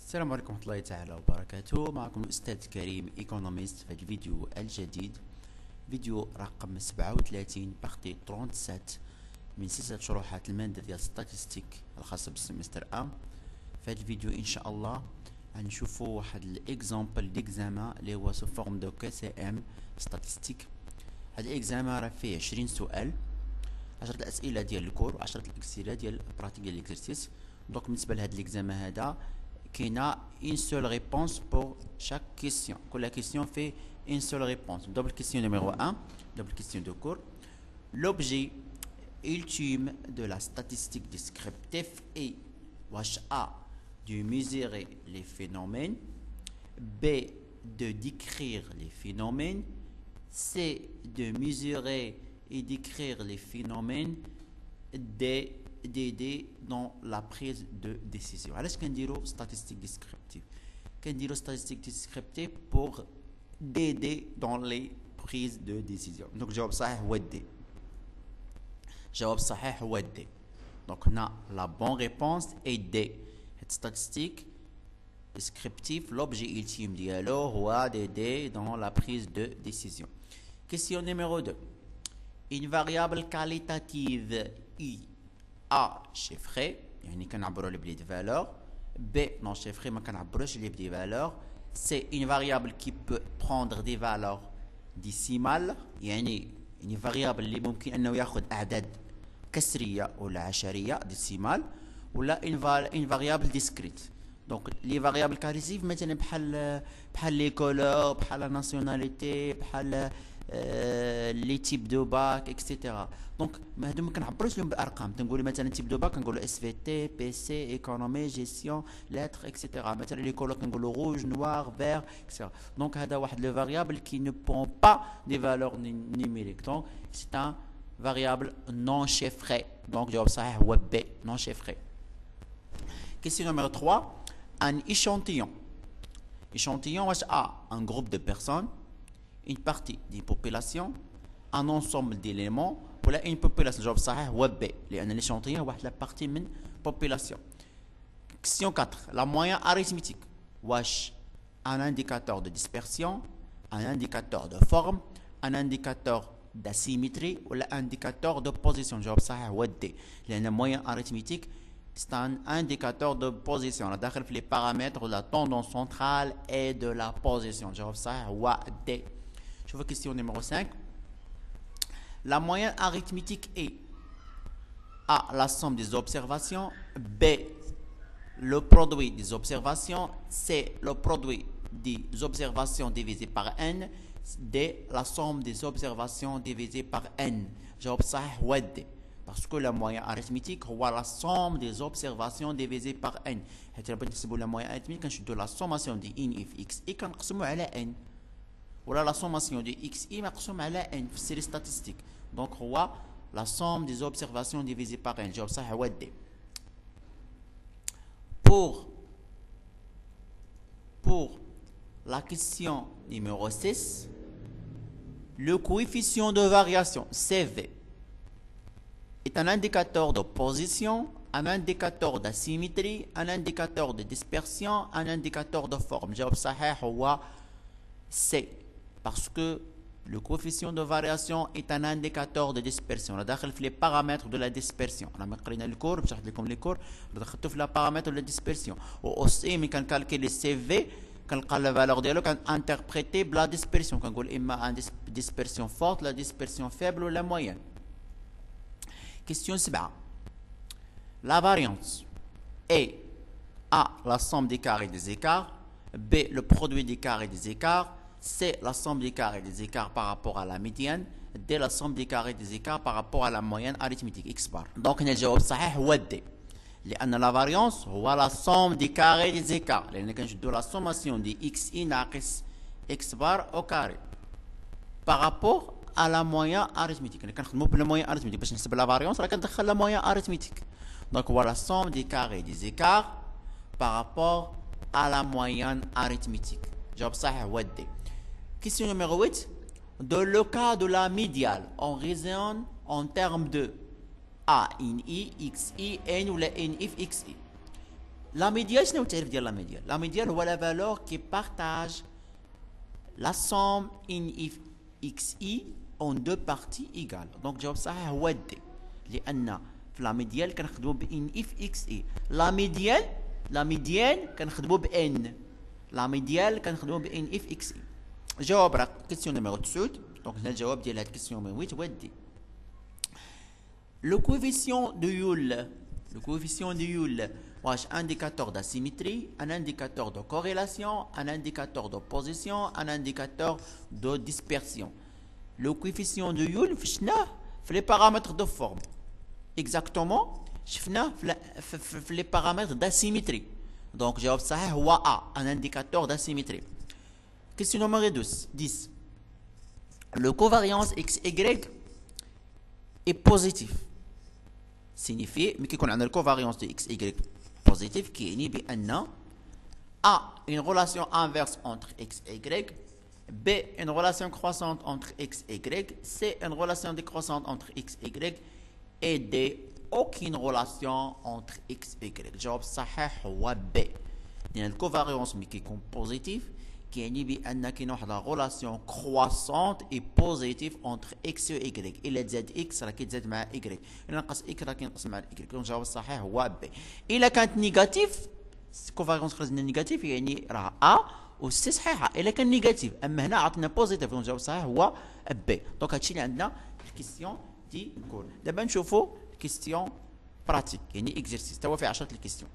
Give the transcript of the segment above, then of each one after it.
السلام عليكم ورحمة الله تعالى وبركاته. معكم الأستاذ كريم ايكونوميست في الفيديو الجديد، فيديو رقم 37 بارتي 37 من سلسلة شروحات المادة ديال ستاتستيك الخاصة بالسيمستر A. في هذا الفيديو إن شاء الله غنشوفوا واحد الإكزامبل ديكزامان اللي هو سو فورم دو KCM ستاتستيك. هاد الإكزامان راه فيه 20 سؤال، 10 الأسئلة ديال الكور و10 الأسئلة ديال البراتيك ديال ليكزرسيس. دونك بالنسبة لهاد الإكزامان هذا كاينه une seule réponse pour chaque question. La question fait une seule réponse. Double question numéro 1, double question de cours. L'objet ultime de la statistique descriptive est A. De mesurer les phénomènes, B. De décrire les phénomènes, C. De mesurer et décrire les phénomènes, D. d'aider dans la prise de décision. علاش كنديرو statistique descriptive؟ كنديرو statistique descriptive pour d'aider dans les prises de décision. donc الجواب الصحيح هو D. الجواب الصحيح هو D. donc هنا la bonne réponse est D. هاد statistique descriptive l'objet ultime ديالو هو d'aider dans la prise de décision. question numéro 2. une variable qualitative I A chiffré يعني كنعبروا ليه بلي valeur, B non chiffré ما كنعبروش ليه بلي valeur, C une variable qui peut prendre des valeurs décimales يعني variable اللي ممكن انه ياخذ اعداد كسريه ولا عشريه décimale, ولا une variable discrète. donc les variables qualitatives مثلا بحال les couleurs, بحال la nationalité, بحال لي تيب دو باك اكسيتيرا. دونك هادو ما كنعبروش لهم بالارقام، تنقول مثلا تيب دو باك كنقولوا اس في تي بي سي ايكونومي جيستيون لاتر اكسيتيرا. مثلا لي كولور كنقولوا روج نوار فير اكسيتيرا. دونك هذا واحد لو فاريابل كي نو بون با دي فالور نيميريك. دونك سي ان فاريابل نون شيفري. دونك الجواب الصحيح هو بي نون شيفري. question numéro 3. un échantillon واش un groupe de personnes, une partie d'une population, un ensemble d'éléments, ولا une population. الجواب الصحيح هو B لأن l'échantillon واحد la partie من population. question 4. la moyenne arithmétique واش un indicateur de dispersion, un indicateur de forme, un indicateur d'asymétrie ولا indicateur de position. الجواب الصحيح هو D لأن moyenne arithmétique c'est un indicateur de position. راه داخل في les paramètres de la tendance centrale et de la position. الجواب الصحيح هو D. Je vois question numéro 5. La moyenne arithmétique est A. La somme des observations, B. Le produit des observations, C. Le produit des observations divisé par N, D. La somme des observations divisé par N. جواب صحيح هو D parce que la moyenne arithmétique هو la somme des observations divisé par N. حيت بغيت نحسبوا la moyenne arithmétique كنشدوا la sommation de N if X I كنقسموا على N, ولا la sommation de xi مقسوم على n في السيري ستاتستيك. دونك هو la somme des observations divisée par n. الجواب صحيح هو D. pour la question numéro 6, le coefficient de variation CV est un indicateur de position, un indicateur d'asymétrie, un indicateur de dispersion, un indicateur de forme. الجواب صحيح هو C parce que le coefficient de variation est un indicateur de dispersion. On a داخل في les paramètres de la dispersion. انا قرينا الكور باش نشرح لكم les cours دخلتو في la paramètre de la dispersion. و aussi ملي كنكالكولي CV كنلقى la valeur ديالو كنانتربريتي بلا dispersion. كنقول اما un dispersion forte, la dispersion faible ou la moyenne. question 7. la variance est A. la somme des carrés des écarts, B. le produit des carrés des écarts, C. la somme des carrés des écarts par rapport à la médiane, D. la somme des carrés des écarts par rapport à la moyenne arithmétique X bar. donc هنا الجواب الصحيح هو D لأن la variance هو la somme des carrés des écarts لأن كنشدو la sommation de XI ناقص X bar au carré par rapport à la moyenne arithmétique. يعني كنخدمو بلا moyenne arithmétique باش نحسب la variance راه كندخل la moyenne arithmétique. donc هو la somme des carrés des écarts par rapport à la moyenne arithmétique. الجواب الصحيح هو D. question numéro 8. Dans le cas de la médiane, on raisonne en termes de A in I, X I, N ou la N if X I. لا ميديال شنو التعريف ديال لا ميديال؟ لا ميديال هو لا فالور كي بارتاج لا سوم ان اف اكس اي اون دو بارتي ايغال. دونك الجواب الصحيح هو دي، لان في لا ميديال كنخدموا بان اف اكس اي. لا ميديال كنخدموا بان، لا ميديال كنخدموا بان اف اكس اي. جواب راه كيسيون نيميرو 9. دونك هنا الجواب ديال هاد الكيسيون نيميرو 8 هو دي. Le coefficient de Joule, un indicateur d'asymétrie, un indicateur de corrélation, un indicateur de position, un indicateur de dispersion. Le coefficient de Joule, les paramètres de forme. Exactement, les paramètres d'asymétrie. Donc, j'ai observé A, un indicateur d'asymétrie. Question numéro 10. Le covariance XY est positif. Signifie, mais qu'on a une covariance de x, y positif qui est bien A, une relation inverse entre x et y, B, une relation croissante entre x et y, C, une relation décroissante entre x et y, et D, aucune relation entre x et y. Le jawab صحيح هو B. Il y a une covariance mais qui est positive, qui est بأن كاين واحد لا relation croissante et positive entre x et y. إلا تزاد x راه كيتزاد مع y، إلا نقص x راه كينقص مع y. دونك الجواب الصحيح هو B. إلا كانت نيجاتيف، كوفاريونس خرجنا نيجاتيف يعني راه A و C صحيحة. إلا كان نيجاتيف، أما هنا عطينا بوزيتيف، دونك الجواب الصحيح هو B. دونك هادشي اللي عندنا في الكيستيون دي الكور. دابا نشوفوا كيستيون براتيك يعني اكزرسيس، تا هو فيه 10 الكيستيون.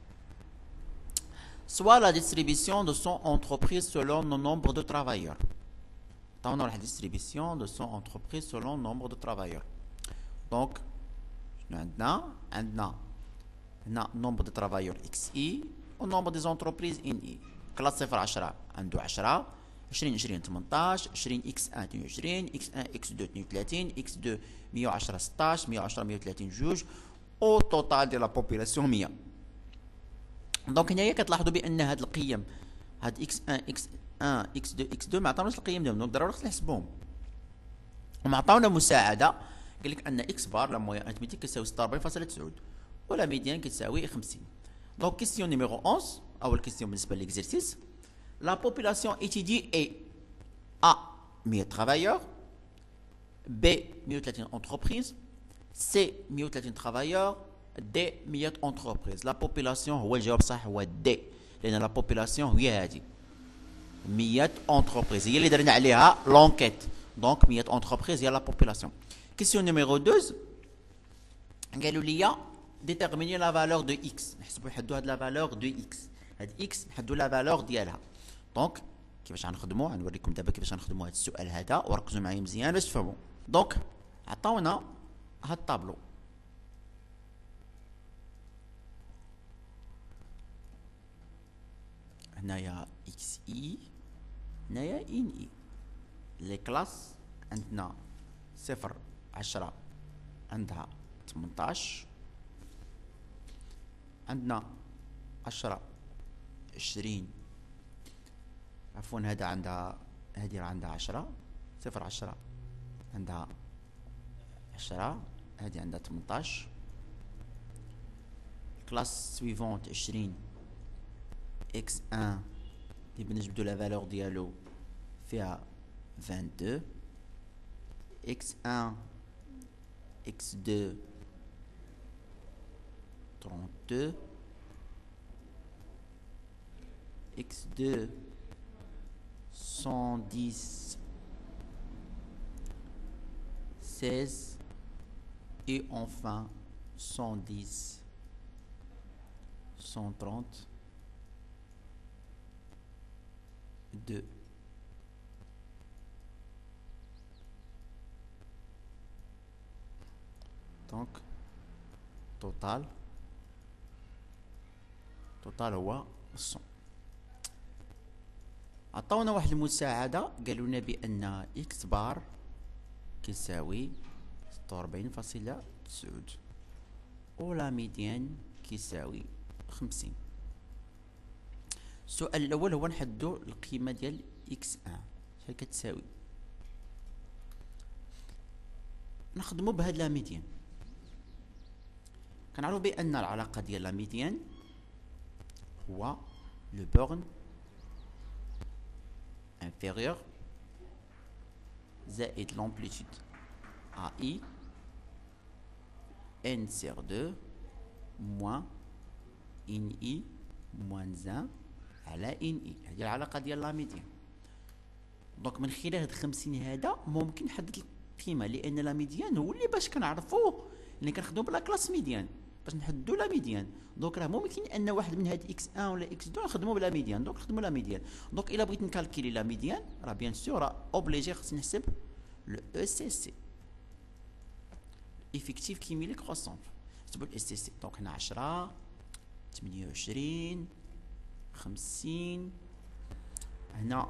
Soit la distribution de son entreprise selon le nombre de travailleurs. On a la distribution de son entreprise selon le nombre de travailleurs. Donc, maintenant, le nombre de travailleurs XI au nombre des entreprises NI. Classe 0 10 عنده 10 20 20 18 20 X1 22 X1 X2 32 X2 110 16 110 130 جوج au total de la population 100. دونك هنايا كتلاحظوا بان هاد القيم، هاد اكس 1 اكس 1 اكس 2 اكس 2 ما عطاوناش القيم ديالهم، دونك ضروري خصنا نحسبوهم. وما عطاونا مساعده، قال لك ان اكس بار لا مويان اريثميتيك كتساوي 46.9 ولا ميديان كتساوي 50. دونك كيستيون نيميرو 11 اول كيستيون بالنسبه للاكزرسيس. لا بوبولاسيون étudiée est A 100 travailleurs، B 130 entreprises، C 130 travailleurs، D 100 entreprises. La population هو الجواب صح هو D، لأن la population هي هذه 100 entreprises هي اللي درنا عليها لونكيت. دونك 100 entreprises هي la population. كيسيون نيميرو 12 قالوا لي ديتيرميني لا فالور دو اكس. نحسبوا نحدوا هاد لا فالور دو اكس، هاد اكس نحدوا لا فالور ديالها. دونك كيفاش غنخدموا؟ غنوريكم دابا كيفاش غنخدموا هاد السؤال هذا، وركزوا معايا مزيان باش تفهموا. دونك عطاونا هاد الطابلو، هنايا اكس اي، هنايا ان اي. لي كلاس عندنا 0 10 عندها 18، عندنا 10 20 عفوا هذا عندها، هذه راه عندها 10 0 10 عندها 10، هذه عندها 18. كلاس سويفونت 20 x1 اللي بنجبدو لا فالور ديالو فيها 22، x1 x2 32، x2 110 16 et enfin 110 130 2. Donc total هو 100. عطاونا واحد المساعدة، قالوا لنا بأن إكس بار كيساوي 46.9 ولا ميديان كيساوي 50. السؤال الأول هو نحدو القيمة ديال إكس 1 شحال كتساوي. نخدمو بهاد لا ميديان. كنعرفو بأن العلاقة ديال لا ميديان هو لو بورن inférieur زائد l'amplitude AI n sur 2 moins in I moins 1 على ان اي. هذه العلاقه ديال لا ميديان. دونك من خلال هاد 50 هذا ممكن نحدد القيمه، لان لا ميديان هو اللي باش كنعرفوه اللي كنخدمو بلا كلاس ميديان باش نحددو لا ميديان. دونك راه ممكن ان واحد من هاد اكس 1 ولا اكس 2 نخدمو بلا ميديان، دونك نخدمو لا ميديان. دونك الا بغيت نكالكيلي لا ميديان راه بيان سور راه اوبليجي خصني نحسب لو او سي سي افيكتيف كيميلي كروسون. نحسبو الاس سي سي. دونك هنا 10 28 50 هنا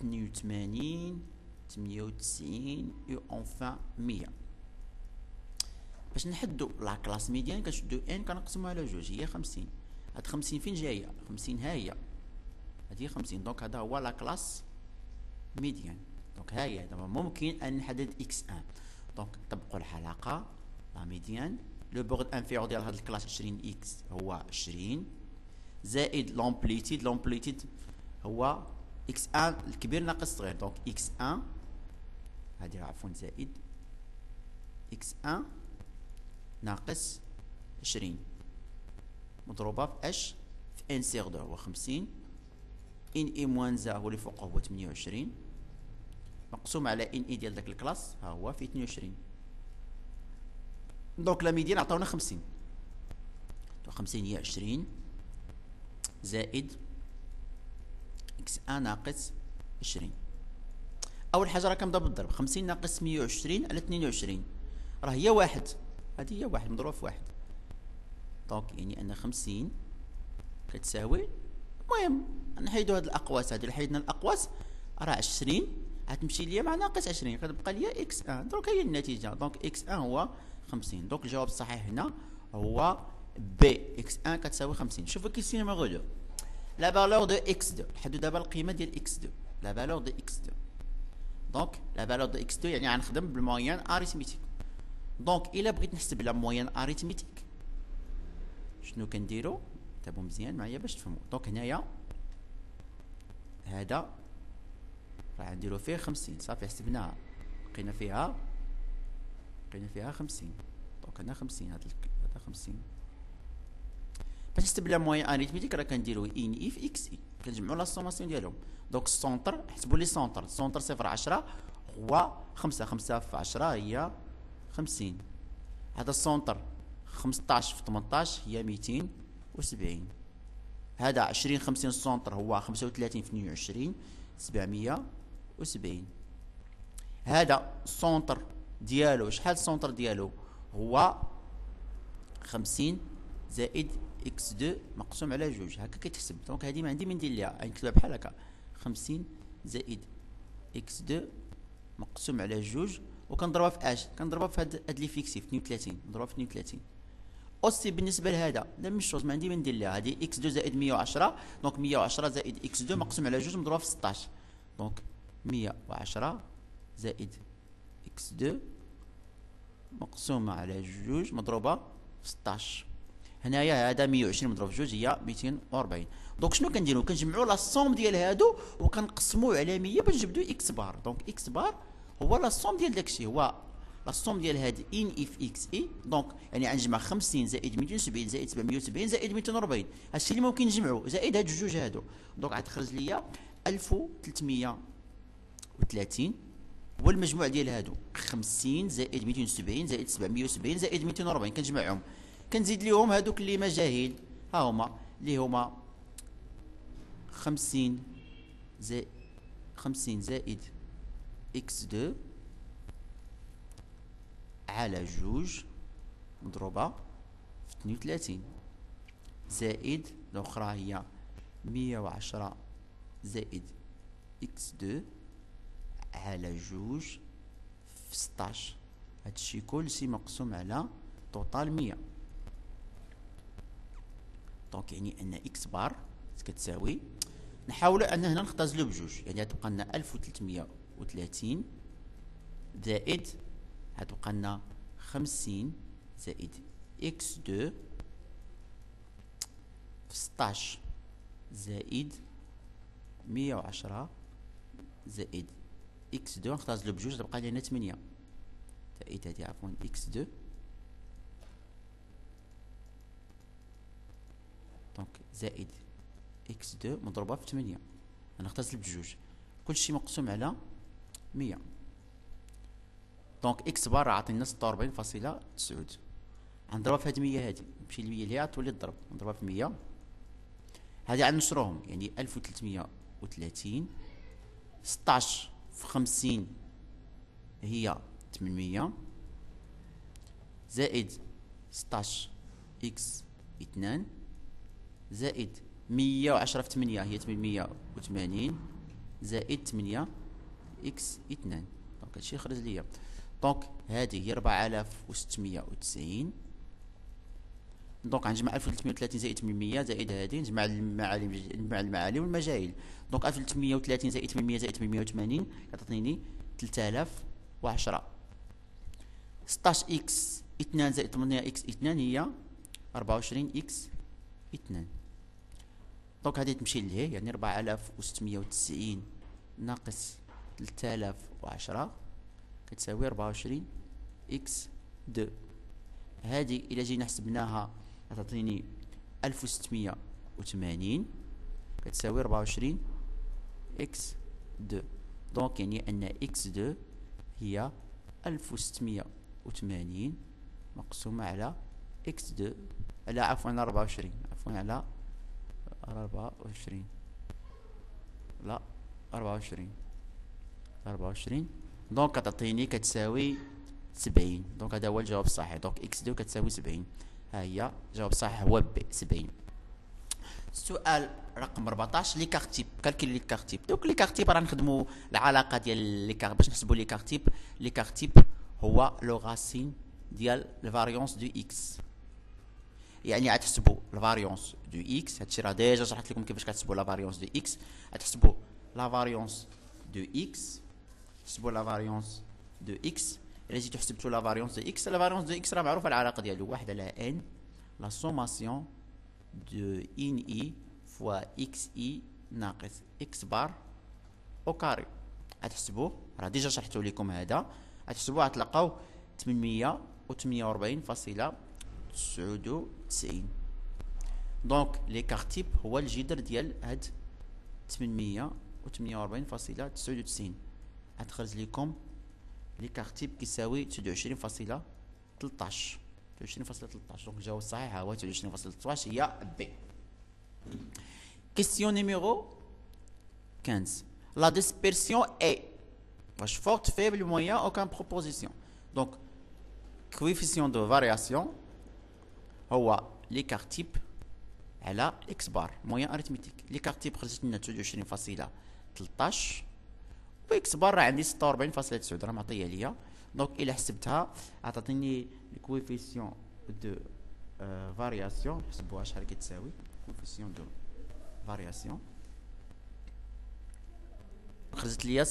82 98 و اونفان 100. باش نحدو لا كلاس ميديان كنشدو ان كنقسمو على جوج هي 50. هاد 50 فين جايه؟ 50 ها هي، هادي 50. دونك هذا هو لا كلاس ميديان. دونك ها هي دابا ممكن ان نحدد اكس 1. دونك نطبقو العلاقه لا ميديان لو بورد انفيرور ديال هاد الكلاس 20 اكس هو 20 زائد لومبليتيد هو اكس 1 الكبير ناقص الصغير. دونك اكس 1 هادي عفوا زائد اكس 1 ناقص 20 مضروبه في اش في ان سيغ دو هو 50 ان اي موان زا هو اللي فوقه هو 28 مقسوم على ان اي ديال داك الكلاس ها هو في 22. دونك لا ميديان عطاونا 50. 50 هي 20 زائد اكس 1 ناقص 20. اول حاجه راه كنبدا بالضرب. 50 ناقص 120 على 22 راه هي واحد، هذه هي واحد مضروبه في واحد. دونك يعني ان 50 كتساوي، المهم نحيدو هاد الاقواس. هادي حيدنا الاقواس راه 20 غتمشي ليا مع ناقص 20 كتبقى ليا اكس 1. دونك هي النتيجه. دونك اكس 1 هو 50. دونك الجواب الصحيح هنا هو بي اكس 1 كتساوي 50. شوفوا كيسين نيميرو 2 لا فالور دو اكس 2. نحددو دابا القيمه ديال اكس 2. لا فالور دو اكس 2 دونك لا فالور دو اكس 2 يعني غنخدم بالموين اريثميتيك. دونك الا بغيت نحسب لا موين اريثميتيك شنو كنديرو؟ تابعوا مزيان معايا باش تفهموا. دونك هنايا هذا راح نديرو فيه 50 صافي حسبناها لقينا فيها 50. دونك هنا 50 هذا 50. باش نحسب لا موين اريثميتيك راه كنديرو ان اي في اكس اي كنجمعوا لا سوماسيون ديالهم. دونك السونتر حسبوا لي السونتر 0 10 هو 5 في 10 هي 50. هذا السونتر 15 في 18 هي 270. هذا 20 50 السونتر هو 35 في 22 770. هذا السونتر ديالو شحال السونتر ديالو هو 50 زائد اكس 2 مقسوم على جوج هكا كتحسب. دونك هذه ما عندي من ندير ليها نكتبها بحال هكا 50 زائد اكس 2 مقسوم على جوج وكنضربها في اش؟ كنضربها في هاد لي فيكسي في 32 نضربها في 32. اوسي بالنسبه لهذا لا ميم شوز ما عندي ما ندير ليها. هذه اكس 2 زائد 110 دونك 110 زائد اكس 2 مقسوم على جوج مضروبه في 16. دونك 110 زائد اكس 2 مقسومه على جوج مضروبه في 16. هنايا هذا 120 مضروب في جوج هي 240. دونك شنو كنديرو؟ كنجمعوا لا سوم ديال هادو وكنقسموه على 100 باش نجبدو اكس بار. دونك اكس بار هو لا سوم ديال داكشي، هو لا سوم ديال هاد ان اي في اكس اي. دونك يعني غنجمع 50 زائد 270 زائد 770 زائد 240 هادشي اللي ممكن نجمعو زائد هاد الجوج هادو. دونك غتخرج ليا 1330 هو المجموع ديال هادو 50 زائد 270 زائد 770 زائد 240 كنجمعهم كنزيد ليهم هادوك اللي مجاهيل ها هما اللي هما 50 زائد اكس 2 على جوج مضروبة في 32 زائد الأخرى هي 110 زائد اكس 2 على جوج في 16. هادشي كلشي مقسوم على توتال 100. دونك يعني ان اكس بار كتساوي نحاولوا ان هنا نختزلو بجوج يعني غتبقى لنا 1330 زائد غتبقى لنا 50 زائد اكس 2 في 16 زائد 110 زائد اكس 2 نختار بجوج تبقى لنا 8 زائد هادي عفوا اكس 2 دونك زائد اكس 2 مضروبة في 8 غنختار بجوج كلشي مقسوم على 100 دونك اكس بار عطينا 46.9 غنضربها في هاد 100 هادي نمشي ل 100 اللي تولي تضرب نضربها في 100 هادي غنشروهم يعني 1330 16 في 50 هي 800 زائد 16 اكس 2 زائد 110 في 8 هي 880 زائد 8 اكس 2 دونك هادشي خرج ليا دونك هادي هي 4690 دونك غنجمع 1330 زائد 800 زائد هادي نجمع المعالم والمجاهيل دونك 1330 زائد 800 زائد 880 كتعطيني 3010 16 اكس 2 زائد 8 اكس 2 هي 24 اكس 2 دونك هادي تمشي لهيه يعني 4690 ناقص 3010 كتساوي 24 اكس 2 هادي الى جينا حسبناها غتعطيني 1680 كتساوي 24 اكس 2 دونك يعني ان اكس 2 هي 1680 مقسومة على اكس 2 على عفوا على 24 على 24 لا 24 دونك كتعطيني كتساوي 70 دونك هذا هو الجواب الصحيح دونك اكس 2 كتساوي 70 ها هي الجواب الصحيح هو ب 70 السؤال رقم 14 لي كارتيب كالكولي لي كارتيب دونك لي كارتيب راه نخدموا العلاقه ديال لي كارتيب باش نحسبوا لي كارتيب هو لو غاسين ديال الفاريونس دو اكس يعني غتحسبوا الفاريونس دو اكس هادشي راه ديجا شرحت لكم كيفاش كتحسبوا لا فاريونس دو اكس غتحسبوا لا فاريونس دو اكس تحسبوا لا فاريونس دو اكس الا جيتو حسبتو لا فاريونس دو اكس راه معروفه العلاقه ديالو 1 على ان لا سوماسيون دو ان اي فوا اكس اي ناقص اكس بار او كاري غتحسبوه راه ديجا شرحتو لكم هذا غتحسبوه غتلقاو 848.99 دونك لي كارتيب هو الجذر ديال هاد 848.99 غتخرج لكم لي كارتيب كيساوي 29.13 دونك الجواب الصحيح هو 29.13 هي بي. Question numéro 15. La dispersion est vache forte, faible, moyen, aucune proposition. Donc, coefficient de variation هو l'écart type على x bar moyen arithmétique. l'écart type خرجت لنا 29.13 و x bar راه عندي 46.9 راه معطيه ليا دونك الا حسبتها عطاتني الكويفيسيون دو فارياسيون نحسبوها شحال كتساوي كويفيسيون دو فارياسيون خرجت ليا 0.62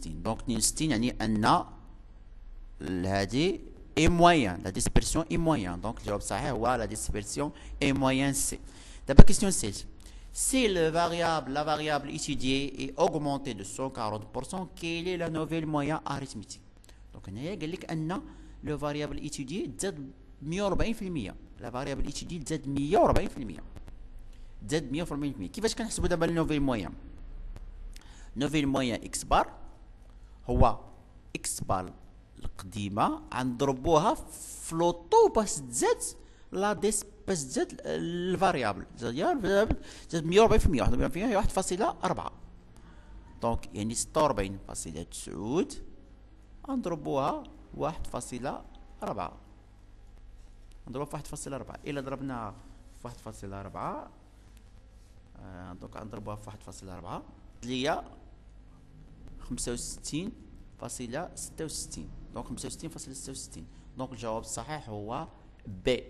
دونك 62 يعني ان هادي اي موين لا ديسبرسيون اي موين دونك الجواب الصحيح هو لا ديسبرسيون اي موين سي. دابا كيسيون 16 si la variable étudiée est augmentée de 140%, quelle est la nouvelle moyenne arithmétique? Donc هنايا قال لك ان لو فاريابل ايتودي تزاد 140%. لا فاريابل ايتودي تزاد 140%. كيفاش كنحسبوا دابا النوفيل مويان؟ نوفيل مويان اكس بار هو اكس بار القديمه غنضربوها في لوطو باش تزاد لا ديس باش تزاد الفاريابل زاد 140%. 140% هي 1.4 دونك يعني 46.9 غنضربوها 1.4 نضربوها في 1.4 الا ضربناها في 1.4 دونك غنضربوها في 1.4 ليا 65.66 دونك 65.66 دونك الجواب الصحيح هو بي.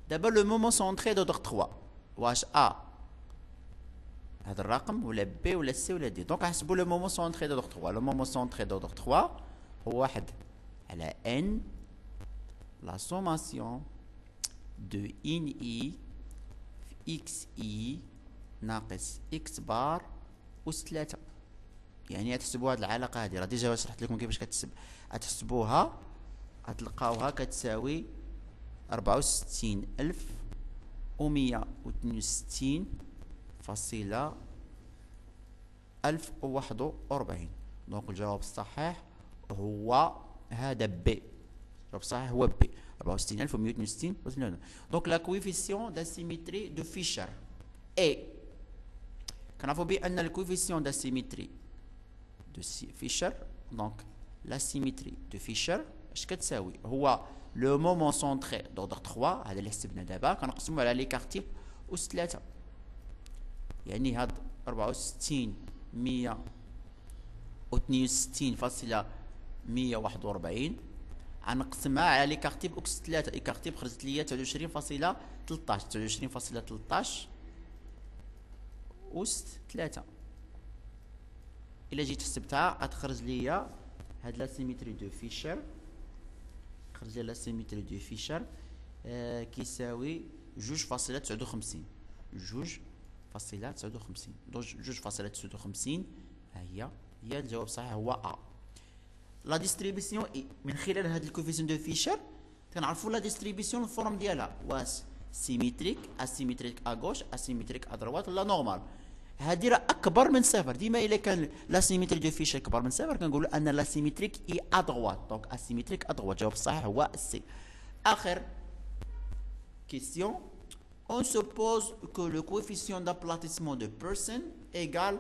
دابا لو مومون سونطري دودر 3 واش هذا الرقم ولا بي ولا سي ولا دي؟ دونك غنحسبوا لو مومون سونطري دودر 3. لو مومون سونطري دودر 3 هو 1 على ان لا سوماسيون دو ان اي في اكس اي ناقص اكس بار أس 3. يعني تحسبوا هاد العلاقة هادي، راه ديجا شرحت لكم كيفاش كتحسب. غتحسبوها غتلقاوها كتساوي 64161.1041. دونك الجواب الصحيح هو هذا بي. الجواب الصحيح هو بي 64162. دونك لا كويفيسيون داسيميتري دو فيشر اي، كنعرفوا بان الكويفيسيون داسيميتري دو فيشر، دونك لا سيميتري دو فيشر اش كتساوي؟ هو لو مومون سونتري دوردر 3، هذا اللي حسبنا دابا، كنقسمو على لي كارتيب أس 3. يعني هاد 64162.141 غنقسمها على لي كارتيب أس 3. لي كارتيب خرجت ليا 29.13 أس 3. إلا جيت حسبتها غتخرج ليا هاد لا سيميتري دو فيشر، خرج لي لا سيميتري دو فيشر كيساوي 2.59. 2.59. دونك 2.59 ها هي الجواب الصحيح هو ا. لا ديستريبيسيون اي، من خلال هاد الكوفيسيون دو فيشر كنعرفوا لا ديستريبيسيون الفورم ديالها واش سيميتريك، اسيميتريك ا غوش، اسيميتريك ا دروات، ولا نورمال. هادي راه اكبر من صفر. ديما الا كان لا سيميتري دو فيشر اكبر من صفر كنقولوا ان لا سيميتريك اي ا دروات. دونك اسيميتريك ا دروات. الجواب الصحيح هو سي. اخر كيسيون. On suppose que le coefficient d'aplatissement de person égale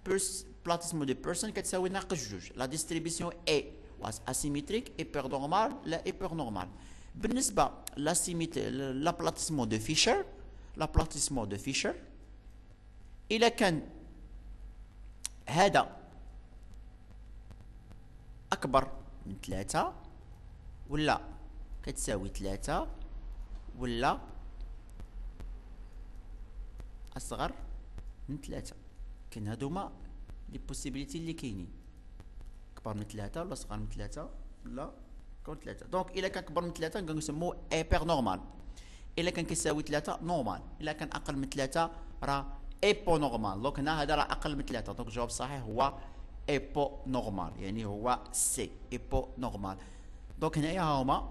aplatissement de person كتساوي ناقص جوج. La distribution est asymétrique, hyper normal, لا hyper normal. بالنسبة l'aplatissement de Fisher إلا كان هذا أكبر من 3 ولا كتساوي 3 ولا أصغر من 3. كاين هادوما لي بوسيبيليتي اللي كاينين، كبر من 3 ولا صغر من 3 ولا كون 3. دونك إلا كان كبر من 3 كنسموه ايبر نورمال، إلا كان كيساوي 3 نورمال، إلا كان أقل من 3 راه ايبو نورمال. دونك هنا هذا راه أقل من 3، دونك الجواب الصحيح هو ايبو نورمال، يعني هو سي ايبو نورمال. دونك هنايا هاهما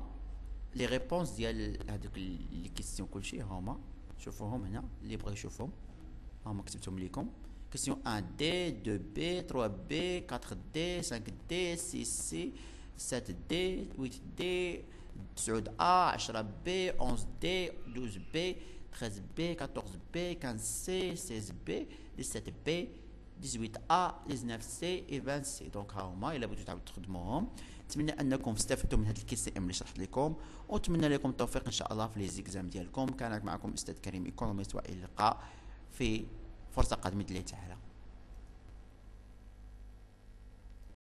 لي ريبونس ديال هادوك لي كيسيون كلشي، هاهما شوفوهم هنا اللي بغا يشوفهم، هاهما كتبتهم ليكم. كيسيون 1 دي 2 بي 3 بي 4 دي 5 دي 6 سي 7 دي 8 دي 9 ا 10 بي 11 دي 12 بي 13 بي 14 بي 15 سي 16 بي 17 بي 18 ا 19 سي و 20 سي. دونك هاهما الا بغيتو تعاودو تخدموهم. نتمنى انكم استفدتوا من هذا الكي سي ام اللي شرحت لكم، ونتمنى لكم التوفيق ان شاء الله في لي زيكزام ديالكم. كانت معكم استاذ كريم ايكونوميست، والى اللقاء في فرصه قادمه الله تعالى.